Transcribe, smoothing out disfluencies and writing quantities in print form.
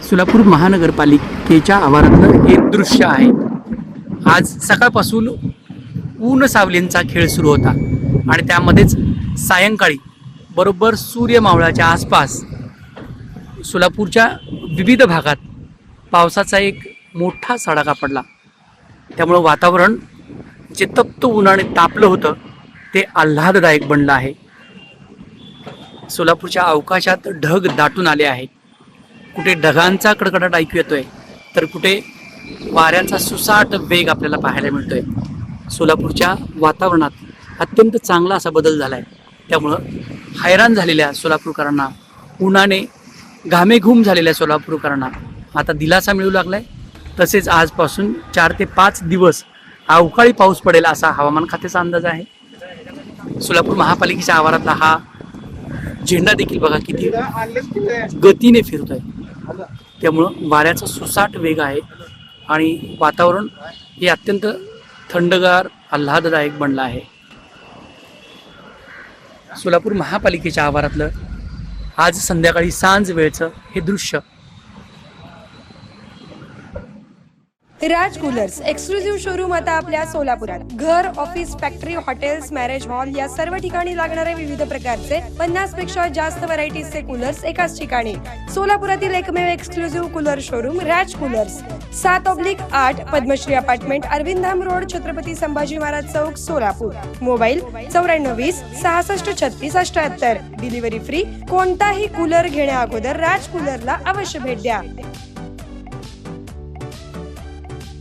सोलापूर महानगरपालिकेच्या आवारातलं हे दृश्य आहे। आज सकाळपासून ऊन सावलींचा खेळ सुरू होता आणि त्यामध्येच सायंकाळी बरोबर सूर्य मावळाच्या आसपास सोलापूरच्या विविध भागात पावसाचा एक मोठा सडाका पडला। त्यामुळे वातावरण जे तप्त उन्हाने तापलं होतं ते आल्हाददायक बनलं आहे। सोलापूरच्या अवकाशात ढग दाटून आले आहेत। कुठे ढगांचा कडकडाट ऐकू येतोय तर कुठे वाऱ्यांचा सुसाट वेग आपल्याला पाहायला मिळतोय। सोलापूरच्या वातावरणात अत्यंत चांगला असा बदल झाला आहे। त्यामुळं हैराण झालेल्या सोलापूरकरांना, उन्हाने घामेघूम झालेल्या सोलापूरकरांना आता दिलासा मिळू लागलाय। तसेच आजपासून 4 ते 5 दिवस अवकाळी पाऊस पडेल असा हवामान खात्याचा अंदाज आहे। सोलापूर महापालिकेच्या आवारातला हा झेंडा देखील बघा किती गतीने फिरतोय। त्यामुळं वाऱ्याचा सुसाट वेग आहे आणि वातावरण हे अत्यंत थंडगार आल्हाददायक बनलं आहे। सोलापूर महापालिकेच्या आवारातलं आज संध्याकाळी सांज वेळचं हे दृश्य। राज कूलर्स एक्सक्लुझिव्ह शोरूम आता आपल्या सोलापुरात। घर, office, factory, hotels, marriage hall या सर्व ठिकाणी लागणारे विविध प्रकारचे 50 पेक्षा जास्त व्हरायटीजचे कूलर्स एकाच ठिकाणी। सोलापुरातील एकमेव exclusive cooler showroom Raj coolers, 7/8 Padmashri apartment, Arvind road, Chhatrapati Sambhaji Maharaj Chowk, Solapur. Mobile 9420 66 36 78। Delivery free. कोणताही कूलर घेण्या अगोदर राज कूलरला अवश्य भेट द्या।